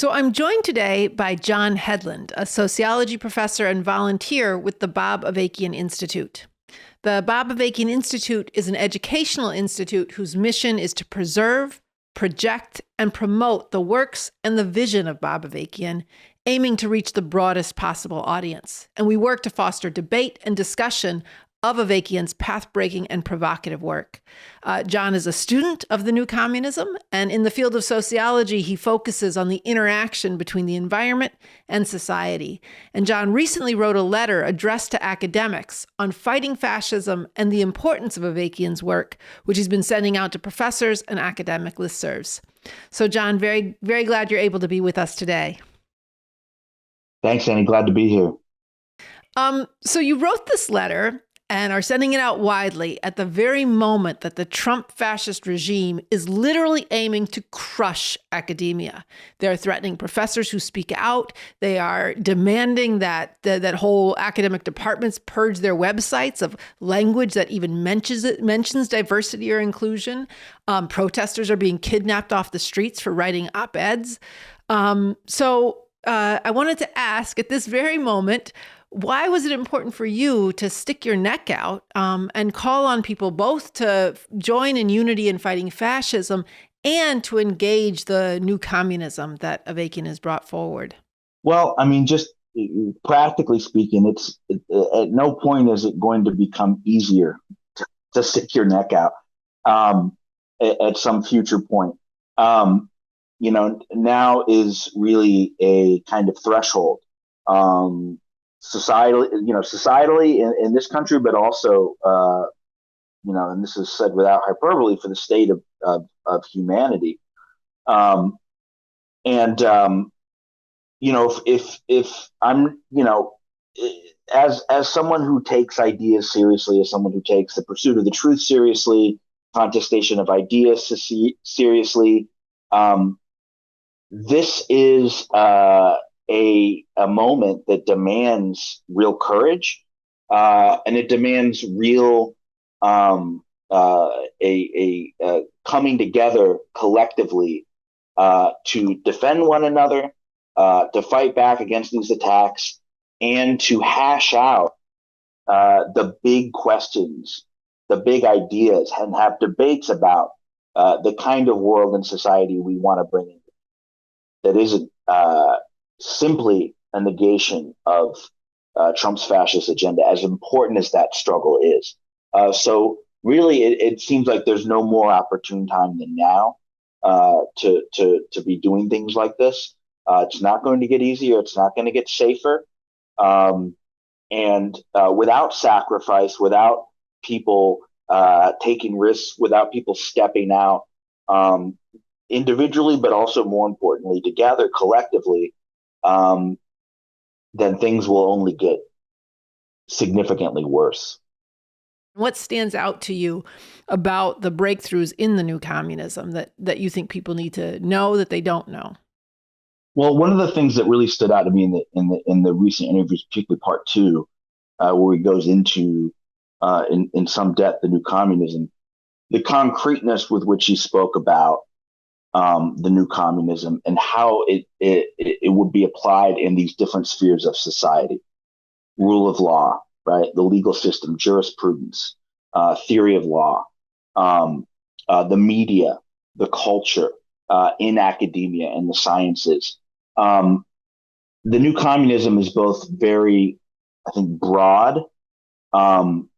So I'm joined today by John Headland, a sociology professor and volunteer with the Bob Avakian Institute. The Bob Avakian Institute is an educational institute whose mission is to preserve, project, and promote the works and the vision of Bob Avakian, aiming to reach the broadest possible audience. And we work to foster debate and discussion of Avakian's path-breaking and provocative work. John is a student of the New Communism, and in the field of sociology, he focuses on the interaction between the environment and society. And John recently wrote a letter addressed to academics on fighting fascism and the importance of Avakian's work, which he's been sending out to professors and academic listservs. So John, very, very glad you're able to be with us today. Thanks, Annie. Glad to be here. So you wrote this letter and are sending it out widely at the very moment that the Trump fascist regime is literally aiming to crush academia. They're threatening professors who speak out. They are demanding that whole academic departments purge their websites of language that even mentions diversity or inclusion. Protesters are being kidnapped off the streets for writing op-eds. So I wanted to ask at this very moment, why was it important for you to stick your neck out and call on people both to join in unity in fighting fascism and to engage the new communism that Avakian has brought forward? Well, I mean, just practically speaking, at no point is it going to become easier to stick your neck out at some future point. Now is really a kind of threshold. Societally in this country, but also, and this is said without hyperbole, for the state of humanity. If I'm, as someone who takes ideas seriously, as someone who takes the pursuit of the truth seriously, contestation of ideas seriously, this is a moment that demands real courage, and it demands real coming together collectively to defend one another, to fight back against these attacks, and to hash out the big questions, the big ideas, and have debates about the kind of world and society we want to bring in that isn't simply a negation of Trump's fascist agenda, as important as that struggle is. So really, it seems like there's no more opportune time than now to be doing things like this. It's not going to get easier. It's not going to get safer. And without sacrifice, without people taking risks, without people stepping out individually, but also more importantly, together collectively, then things will only get significantly worse. What stands out to you about the breakthroughs in the new communism that you think people need to know that they don't know? Well, one of the things that really stood out to me in the recent interviews, particularly part two, where he goes into in some depth the new communism, the concreteness with which he spoke about the new communism and how it would be applied in these different spheres of society. Rule of law, right? The legal system, jurisprudence, theory of law, the media, the culture, in academia and the sciences. The new communism is both very, I think, broad and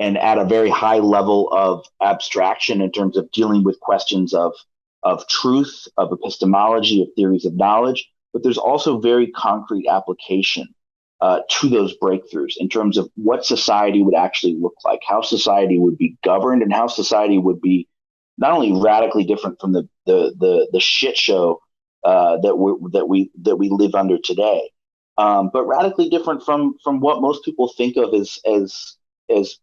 at a very high level of abstraction in terms of dealing with questions of truth, of epistemology, of theories of knowledge, but there's also very concrete application to those breakthroughs in terms of what society would actually look like, how society would be governed, and how society would be not only radically different from the shit show that we live under today, but radically different from what most people think of as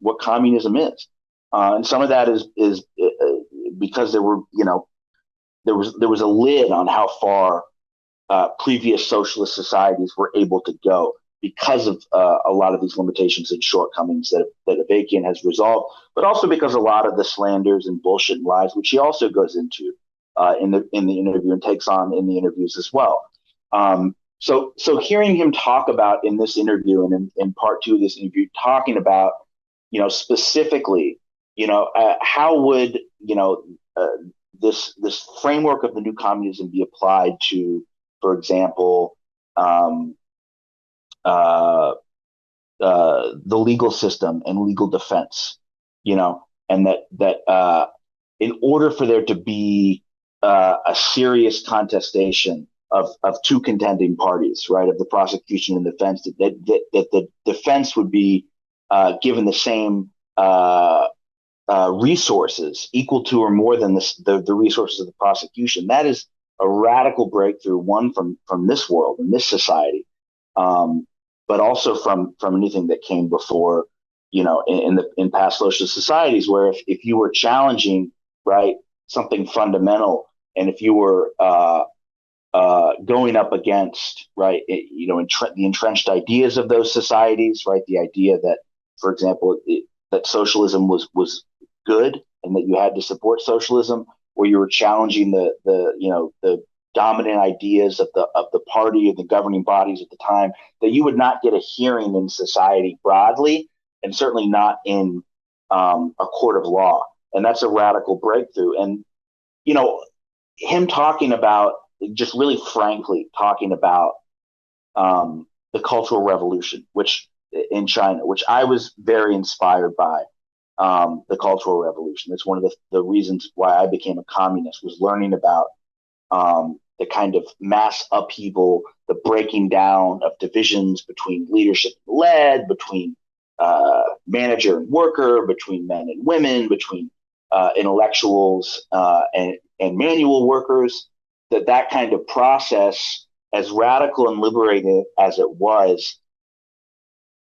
what communism is. And some of that is because there was a lid on how far previous socialist societies were able to go because of a lot of these limitations and shortcomings that Avakian has resolved, but also because a lot of the slanders and bullshit and lies, which he also goes into, in the interview, and takes on in the interviews as well. So hearing him talk about in this interview and in part two of this interview, talking about, specifically, how would, this framework of the new communism be applied to, for example, the legal system and legal defense, and that in order for there to be a serious contestation of two contending parties, right, of the prosecution and defense, that the defense would be given the same resources, equal to or more than the resources of the prosecution. That is a radical breakthrough, one from this world and this society, but also from anything that came before, in past socialist societies, where if you were challenging, right, something fundamental, and if you were going up against, right, the entrenched ideas of those societies, right, the idea that, for example, that socialism was good and that you had to support socialism, or you were challenging the dominant ideas of the party and the governing bodies at the time, that you would not get a hearing in society broadly, and certainly not in a court of law. And that's a radical breakthrough. And him talking about, just really frankly talking about the Cultural Revolution, which in China, which I was very inspired by. The Cultural Revolution. It's one of the reasons why I became a communist, was learning about the kind of mass upheaval, the breaking down of divisions between leadership and led, between manager and worker, between men and women, between intellectuals and manual workers. That kind of process, as radical and liberating as it was,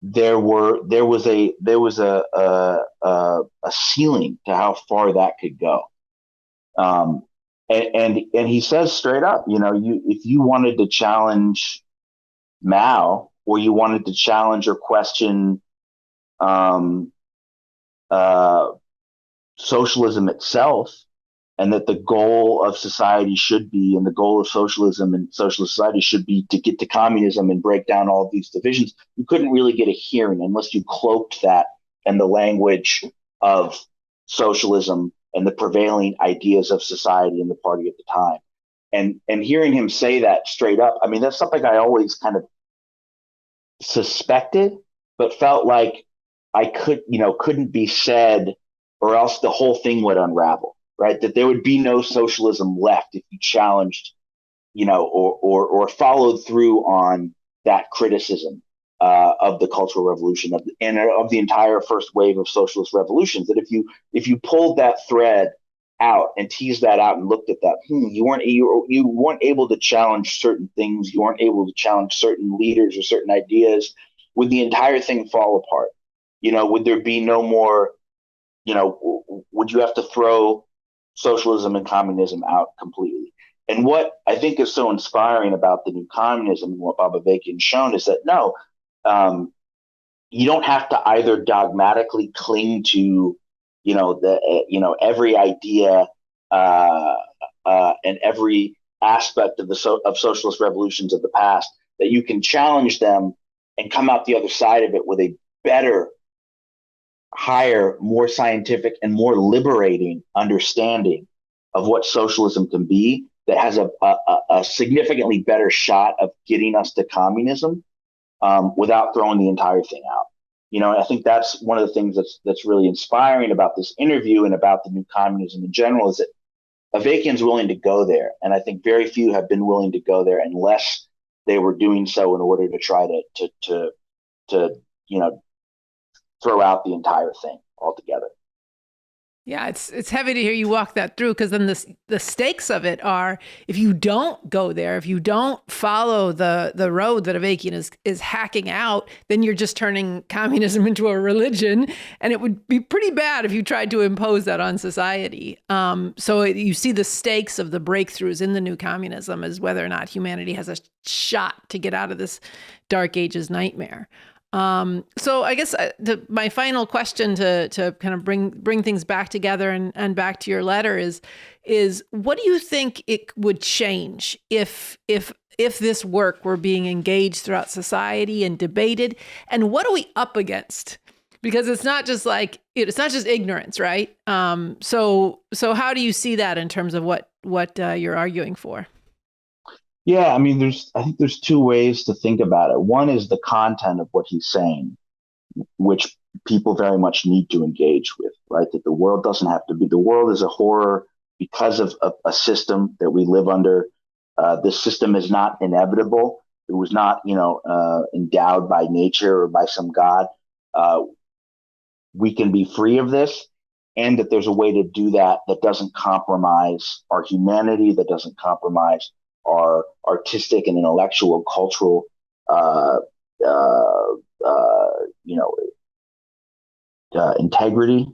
there was a ceiling to how far that could go. And he says straight up, if you wanted to challenge Mao, or you wanted to challenge or question socialism itself, and that the goal of society should be, and the goal of socialism and socialist society should be, to get to communism and break down all of these divisions, you couldn't really get a hearing unless you cloaked that in the language of socialism and the prevailing ideas of society and the party at the time. And hearing him say that straight up, I mean, that's something I always kind of suspected, but felt like couldn't be said, or else the whole thing would unravel. Right, that there would be no socialism left if you challenged, or followed through on that criticism of the Cultural Revolution and of the entire first wave of socialist revolutions. That if you pulled that thread out and teased that out and looked at that, you weren't able to challenge certain things, you weren't able to challenge certain leaders or certain ideas. Would the entire thing fall apart? Would there be no more? Would you have to throw socialism and communism out completely? And what I think is so inspiring about the new communism and what Bob Avakian's shown is that no, you don't have to either dogmatically cling to every idea and every aspect of of socialist revolutions of the past, that you can challenge them and come out the other side of it with a better, higher, more scientific, and more liberating understanding of what socialism can be, that has a significantly better shot of getting us to communism without throwing the entire thing out. And I think that's one of the things that's really inspiring about this interview and about the new communism in general, is that Avakian's willing to go there. And I think very few have been willing to go there unless they were doing so in order to try to throw out the entire thing altogether. Yeah, it's heavy to hear you walk that through, because then the stakes of it are, if you don't go there, if you don't follow the road that Avakian is hacking out, then you're just turning communism into a religion, and it would be pretty bad if you tried to impose that on society. So you see the stakes of the breakthroughs in the new communism as whether or not humanity has a shot to get out of this Dark Ages nightmare. So I guess my final question to kind of bring things back together and back to your letter is what do you think it would change if this work were being engaged throughout society and debated, and what are we up against? Because it's not just ignorance, right? So how do you see that in terms of what you're arguing for? Yeah, I mean, I think there's two ways to think about it. One is the content of what he's saying, which people very much need to engage with, right? That the world doesn't have to be, the world is a horror because of a system that we live under. This system is not inevitable. It was not, endowed by nature or by some god. Uh, we can be free of this, and that there's a way to do that that doesn't compromise our humanity, that doesn't compromise our artistic and intellectual, cultural, uh, uh, uh, you know, integrity,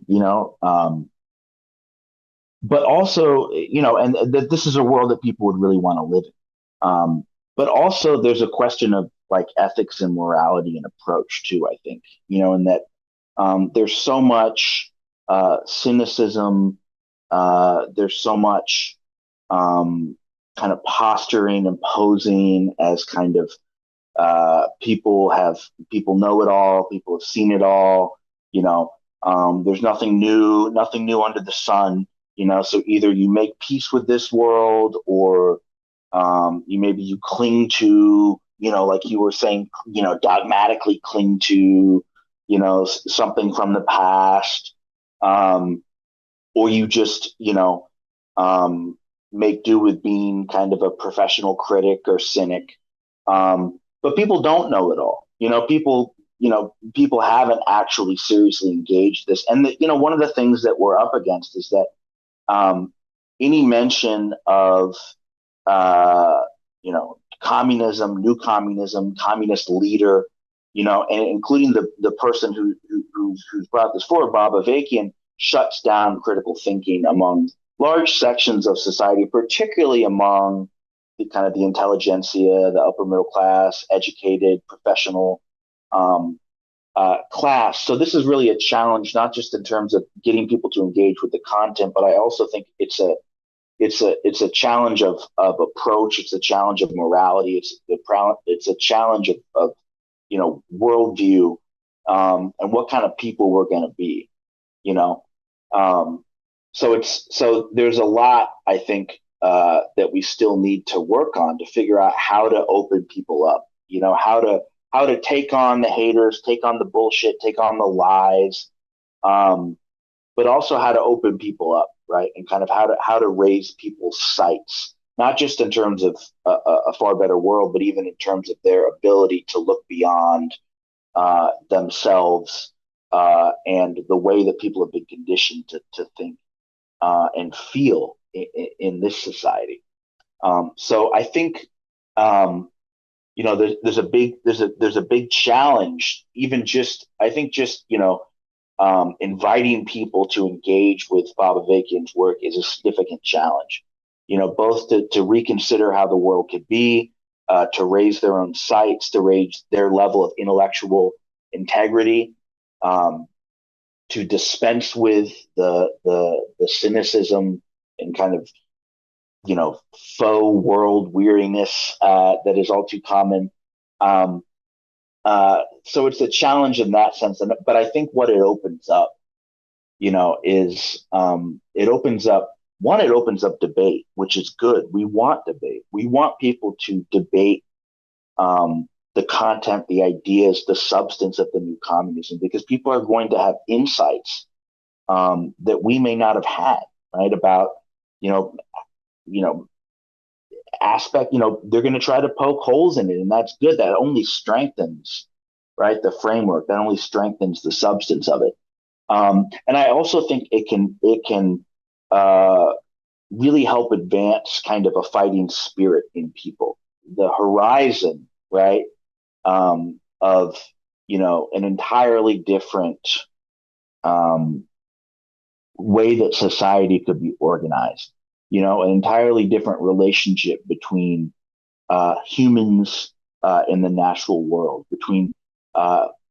but also, and that this is a world that people would really want to live in. But also there's a question of like ethics and morality and approach too, I think, and that there's so much cynicism, there's so much kind of posturing and posing as kind of people know it all, people have seen it all, there's nothing new under the sun, so either you make peace with this world, or you cling to, like you were saying, dogmatically cling to, something from the past, or you just, make do with being kind of a professional critic or cynic. But people don't know it all. People haven't actually seriously engaged this. And, one of the things that we're up against is that any mention of, communism, new communism, communist leader, and including the person who's brought this forward, Bob Avakian, shuts down critical thinking among large sections of society, particularly among the intelligentsia, the upper middle class, educated, professional class. So this is really a challenge, not just in terms of getting people to engage with the content, but I also think it's a challenge of approach. It's a challenge of morality. It's a challenge of worldview, and what kind of people we're going to be. So there's a lot, I think, that we still need to work on to figure out how to open people up. How to take on the haters, take on the bullshit, take on the lies, but also how to open people up, right? And kind of how to raise people's sights, not just in terms of a far better world, but even in terms of their ability to look beyond themselves, and the way that people have been conditioned to think and feel in this society. So I think there's a big challenge. Even just I think just inviting people to engage with Bob Avakian's work is a significant challenge. Both to reconsider how the world could be, to raise their own sights, to raise their level of intellectual integrity, to dispense with the cynicism and kind of faux world weariness that is all too common. So it's a challenge in that sense, but I think what it opens up, is it opens up debate, which is good. We want debate. We want people to debate the content, the ideas, the substance of the new communism, because people are going to have insights that we may not have had, right? About, aspect, they're going to try to poke holes in it, and that's good. That only strengthens, right, the framework. That only strengthens the substance of it. And I also think it can really help advance kind of a fighting spirit in people. The horizon, right, of an entirely different way that society could be organized. An entirely different relationship between humans in the natural world, between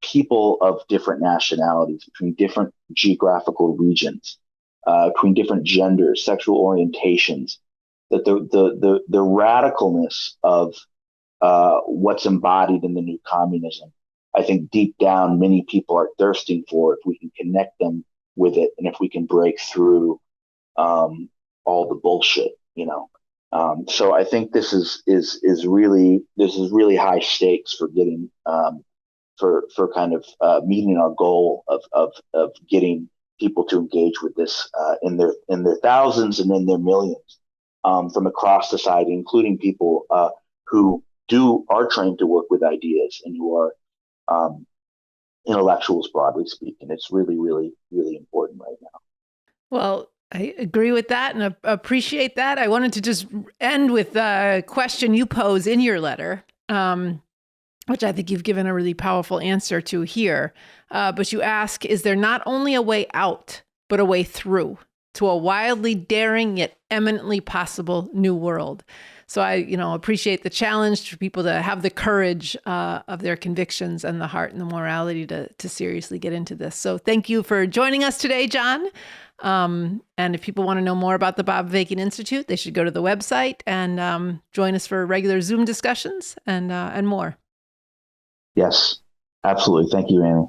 people of different nationalities, between different geographical regions, between different genders, sexual orientations, that the radicalness of what's embodied in the new communism, I think deep down, many people are thirsting for if we can connect them with it, and if we can break through all the bullshit, you know. So I think this is really high stakes for getting for kind of meeting our goal of getting people to engage with this in their thousands and in their millions from across society, including people who are trained to work with ideas and who are intellectuals, broadly speaking. It's really, really, really important right now. Well, I agree with that and appreciate that. I wanted to just end with a question you pose in your letter, which I think you've given a really powerful answer to here. But you ask, is there not only a way out, but a way through to a wildly daring yet eminently possible new world? So I, appreciate the challenge for people to have the courage of their convictions and the heart and the morality to seriously get into this. So thank you for joining us today, John. And if people want to know more about the Bob Avakian Institute, they should go to the website and join us for regular Zoom discussions and more. Yes, absolutely. Thank you, Annie.